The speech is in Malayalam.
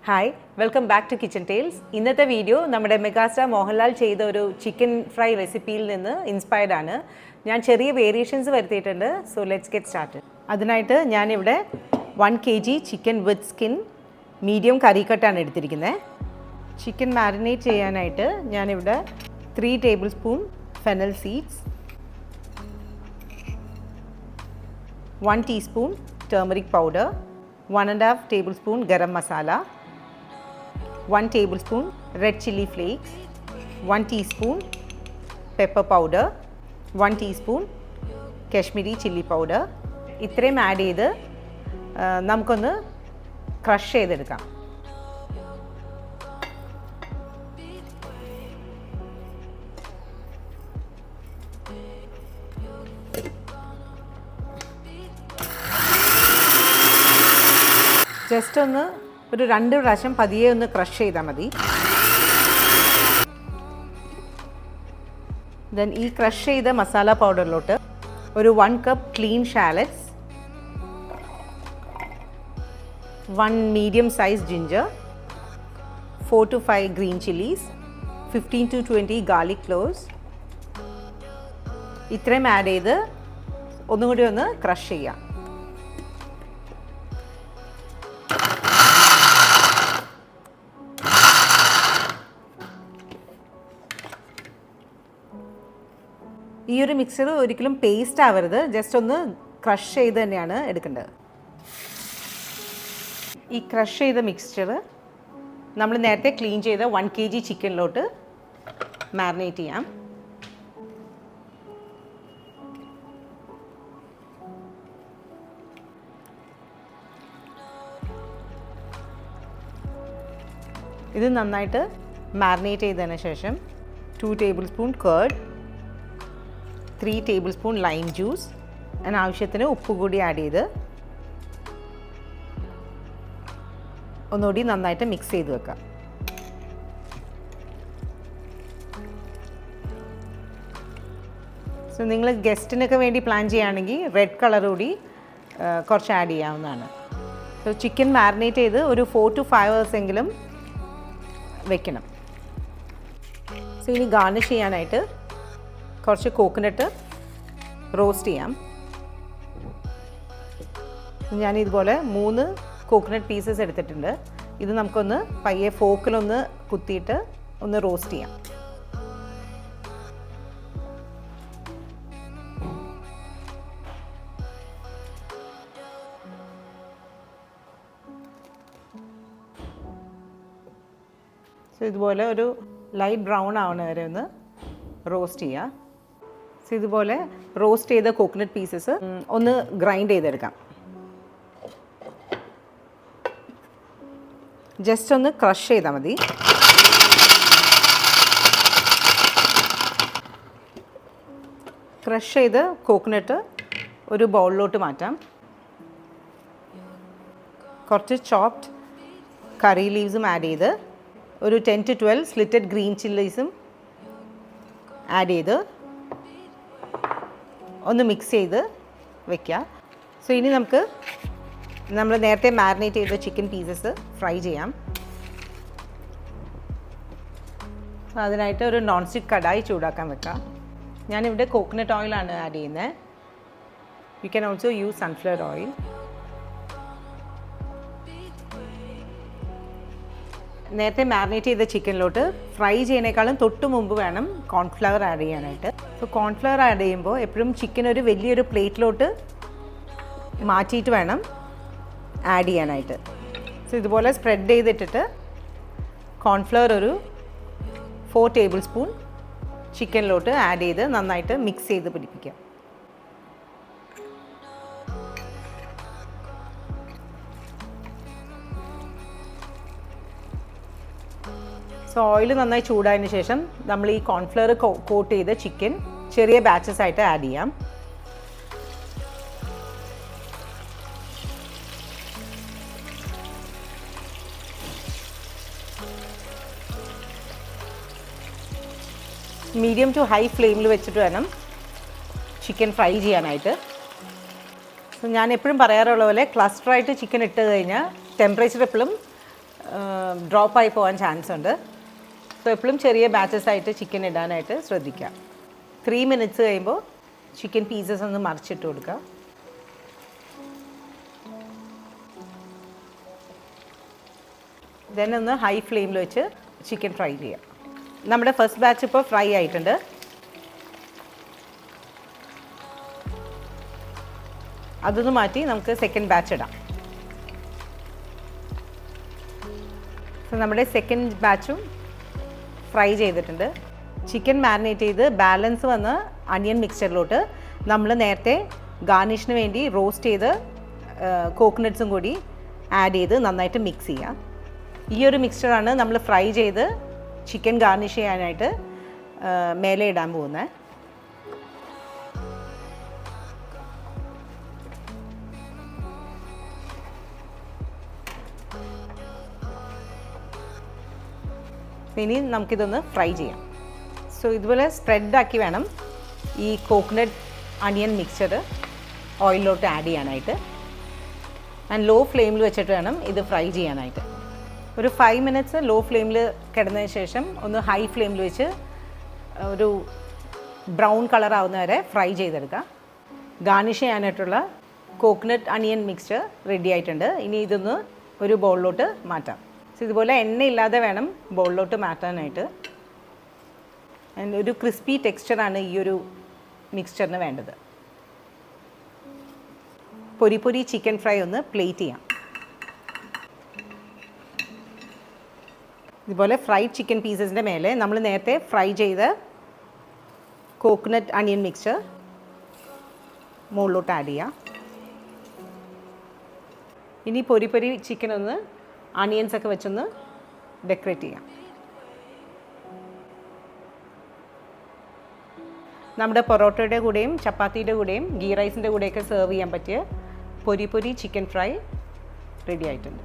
Hi, welcome back to Kitchen Tales. ഇന്നത്തെ വീഡിയോ നമ്മുടെ മെഗാസ്റ്റാർ മോഹൻലാൽ ചെയ്ത ഒരു ചിക്കൻ ഫ്രൈ റെസിപ്പിയിൽ നിന്ന് ഇൻസ്പയർഡ് ആണ്. ഞാൻ ചെറിയ വേരിയേഷൻസ് വരുത്തിയിട്ടുണ്ട്. So let's get started. അതിനായിട്ട് ഞാനിവിടെ 1 kg chicken with skin medium curry കട്ടാണ് എടുത്തിരിക്കുന്നത്. ചിക്കൻ മാരിനേറ്റ് ചെയ്യാനായിട്ട് ഞാനിവിടെ 3 tablespoon fennel seeds, 1 teaspoon turmeric powder, 1.5 tablespoon garam masala, 1 tablespoon red chilli flakes, 1 teaspoon pepper powder, 1 teaspoon Kashmiri chilli powder. ഇത്രയും ആഡ് ചെയ്ത് നമുക്കൊന്ന് ക്രഷ് ചെയ്തെടുക്കാം. ജസ്റ്റ് ഒന്ന് ഒരു 2 പ്രാവശ്യം പതിയെ ഒന്ന് ക്രഷ് ചെയ്താൽ മതി. ദെൻ ഈ ക്രഷ് ചെയ്ത മസാല പൗഡറിലോട്ട് ഒരു 1 cup clean shallots, 1 medium size ginger, 4 to 5 green chillies, 15 to 20 garlic cloves ഇത്രയും ആഡ് ചെയ്ത് ഒന്നുകൂടി ഒന്ന് ക്രഷ് ചെയ്യാം. ഈ ഒരു മിക്സർ ഒരിക്കലും പേസ്റ്റ് ആവരുത്, ജസ്റ്റ് ഒന്ന് ക്രഷ് ചെയ്ത് തന്നെയാണ് എടുക്കേണ്ടത്. ഈ ക്രഷ് ചെയ്ത മിക്സ്ചർ നമ്മൾ നേരത്തെ ക്ലീൻ ചെയ്ത 1 kg ചിക്കനിലോട്ട് മാരിനേറ്റ് ചെയ്യാം. ഇത് നന്നായിട്ട് മാരിനേറ്റ് ചെയ്തതിന് ശേഷം 2 table spoon curd, 3 table spoon lime juice, ആവശ്യത്തിന് ഉപ്പ് കൂടി ആഡ് ചെയ്ത് ഒന്നുകൂടി നന്നായിട്ട് മിക്സ് ചെയ്ത് വെക്കാം. സോ നിങ്ങൾ ഗസ്റ്റിനൊക്കെ വേണ്ടി പ്ലാൻ ചെയ്യുകയാണെങ്കിൽ റെഡ് കളർ കൂടി കുറച്ച് ആഡ് ചെയ്യാവുന്നതാണ്. സോ ചിക്കൻ മാരിനേറ്റ് ചെയ്ത് ഒരു 4 to 5 hours എങ്കിലും വെക്കണം. സോ ഇനി ഗാർണിഷ് ചെയ്യാനായിട്ട് കുറച്ച് കോക്കനട്ട് റോസ്റ്റ് ചെയ്യാം. ഞാനിതുപോലെ 3 കോക്കനട്ട് പീസസ് എടുത്തിട്ടുണ്ട്. ഇത് നമുക്കൊന്ന് പയ്യെ ഫോക്കിലൊന്ന് കുത്തിയിട്ട് ഒന്ന് റോസ്റ്റ് ചെയ്യാം. സോ ഇതുപോലെ ഒരു ലൈറ്റ് ബ്രൗൺ ആവണ വരെ ഒന്ന് റോസ്റ്റ് ചെയ്യുക. സോ ഇതുപോലെ റോസ്റ്റ് ചെയ്ത കോക്കനട്ട് പീസസ് ഒന്ന് ഗ്രൈൻഡ് ചെയ്തെടുക്കാം. ജസ്റ്റ് ഒന്ന് ക്രഷ് ചെയ്താൽ മതി. ക്രഷ് ചെയ്ത് കോക്കനട്ട് ഒരു ബൗളിലോട്ട് മാറ്റാം. കുറച്ച് ചോപ്ഡ് കറി ലീവ്സും ആഡ് ചെയ്ത് ഒരു 10 to 12 സ്ലിറ്റഡ് ഗ്രീൻ ചില്ലീസും ആഡ് ചെയ്ത് ഒന്ന് മിക്സ് ചെയ്ത് വെക്കുക. സോ ഇനി നമുക്ക് നമ്മൾ നേരത്തെ മാരിനേറ്റ് ചെയ്ത ചിക്കൻ പീസസ് ഫ്രൈ ചെയ്യാം. അതിനായിട്ട് ഒരു നോൺ സ്റ്റിക്ക് കടായി ചൂടാക്കാൻ വെക്കാം. ഞാനിവിടെ കോക്കനട്ട് ഓയിലാണ് ആഡ് ചെയ്യുന്നത്. You can also use sunflower oil. നേരത്തെ മാരിനേറ്റ് ചെയ്ത ചിക്കനിലോട്ട് ഫ്രൈ ചെയ്യുന്നതിനേക്കാളും തൊട്ട് മുമ്പ് വേണം കോൺഫ്ലവർ ആഡ് ചെയ്യാനായിട്ട്. സോ കോൺഫ്ലവർ ആഡ് ചെയ്യുമ്പോൾ എപ്പോഴും ചിക്കൻ ഒരു വലിയൊരു പ്ലേറ്റിലോട്ട് മാറ്റിയിട്ട് വേണം ആഡ് ചെയ്യാനായിട്ട്. സോ ഇതുപോലെ സ്പ്രെഡ് ചെയ്തിട്ടിട്ട് കോൺഫ്ലവർ ഒരു 4 ടേബിൾ സ്പൂൺ ചിക്കനിലോട്ട് ആഡ് ചെയ്ത് നന്നായിട്ട് മിക്സ് ചെയ്ത് പിടിപ്പിക്കാം. സോ ഓയിൽ നന്നായി ചൂടായതിന് ശേഷം നമ്മൾ ഈ കോൺഫ്ലവർ കോട്ട് ചെയ്ത ചിക്കൻ ചെറിയ ബാച്ചസ് ആയിട്ട് ആഡ് ചെയ്യാം. മീഡിയം ടു ഹൈ ഫ്ലെയിമിൽ വെച്ചിട്ട് വേണം ചിക്കൻ ഫ്രൈ ചെയ്യാനായിട്ട്. ഞാൻ എപ്പോഴും പറയാറുള്ള പോലെ ക്ലസ്റ്ററായിട്ട് ചിക്കൻ ഇട്ട് കഴിഞ്ഞാൽ ടെമ്പറേച്ചർ എപ്പോഴും ഡ്രോപ്പായി പോകാൻ ചാൻസ് ഉണ്ട്. സോ എപ്പോഴും ചെറിയ ബാച്ചസ് ആയിട്ട് ചിക്കൻ ഇടാനായിട്ട് ശ്രദ്ധിക്കുക. 3 മിനിറ്റ്സ് കഴിയുമ്പോൾ ചിക്കൻ പീസസ് ഒന്ന് മറിച്ചിട്ട് കൊടുക്കുക. ദെൻ ഒന്ന് ഹൈ ഫ്ലെയിമിൽ വെച്ച് ചിക്കൻ ഫ്രൈ ചെയ്യുക. നമ്മുടെ ഫസ്റ്റ് ബാച്ച് ഇപ്പോൾ ഫ്രൈ ആയിട്ടുണ്ട്. അതൊന്ന് മാറ്റി നമുക്ക് സെക്കൻഡ് ബാച്ച് ഇടാം. സോ നമ്മുടെ സെക്കൻഡ് ബാച്ചും ഫ്രൈ ചെയ്തിട്ടുണ്ട്. ചിക്കൻ മാരിനേറ്റ് ചെയ്ത് ബാലൻസ് വന്ന അണിയൻ മിക്സ്ചറിലോട്ട് നമ്മൾ നേരത്തെ ഗാർണിഷിന് വേണ്ടി റോസ്റ്റ് ചെയ്ത് കോക്കനട്ട്സും കൂടി ആഡ് ചെയ്ത് നന്നായിട്ട് മിക്സ് ചെയ്യുക. ഈ ഒരു മിക്സ്ചറാണ് നമ്മൾ ഫ്രൈ ചെയ്ത് ചിക്കൻ ഗാർണിഷ് ചെയ്യാനായിട്ട് മേലെ ഇടാൻ പോകുന്നത്. ഇനി നമുക്കിതൊന്ന് ഫ്രൈ ചെയ്യാം. സോ ഇതുപോലെ സ്പ്രെഡാക്കി വേണം ഈ കോക്കനട്ട് അണിയൻ മിക്സ്ചർ ഓയിലിലോട്ട് ആഡ് ചെയ്യാനായിട്ട്. ആൻഡ് ലോ ഫ്ലെയിമിൽ വെച്ചിട്ട് വേണം ഇത് ഫ്രൈ ചെയ്യാനായിട്ട്. ഒരു 5 മിനിറ്റ്സ് ലോ ഫ്ലെയിമിൽ കിടന്നതിന് ശേഷം ഒന്ന് ഹൈ ഫ്ലെയിമിൽ വെച്ച് ഒരു ബ്രൗൺ കളർ ആവുന്ന വരെ ഫ്രൈ ചെയ്തെടുക്കുക. ഗാർണിഷ് ചെയ്യാനായിട്ടുള്ള കോക്കനട്ട് അണിയൻ മിക്സ്ചർ റെഡി ആയിട്ടുണ്ട്. ഇനി ഇതൊന്ന് ഒരു ബൗളിലോട്ട് മാറ്റാം. സോ ഇതുപോലെ എണ്ണയില്ലാതെ വേണം ബൗളിലോട്ട് മാറ്റാനായിട്ട്. ഒരു ക്രിസ്പി ടെക്സ്ചറാണ് ഈ ഒരു മിക്സ്ചറിന് വേണ്ടത്. പൊരി പൊരി ചിക്കൻ ഫ്രൈ ഒന്ന് പ്ലേറ്റ് ചെയ്യാം. ഇതുപോലെ ഫ്രൈഡ് ചിക്കൻ പീസസിൻ്റെ മേലെ നമ്മൾ നേരത്തെ ഫ്രൈ ചെയ്ത കോക്കനട്ട് അണിയൻ മിക്സ്ചർ മുകളിലോട്ട് ആഡ് ചെയ്യാം. ഇനി പൊരി പൊരി ചിക്കൻ ഒന്ന് അണിയൻസ് ഒക്കെ വെച്ചൊന്ന് ഡെക്കറേറ്റ് ചെയ്യാം. നമ്മുടെ പൊറോട്ടയുടെ കൂടെയും ചപ്പാത്തിയുടെ കൂടെയും ഗീ റൈസിൻ്റെ കൂടെയൊക്കെ സെർവ് ചെയ്യാൻ പറ്റിയ പൊരി പൊരി ചിക്കൻ ഫ്രൈ റെഡി ആയിട്ടുണ്ട്.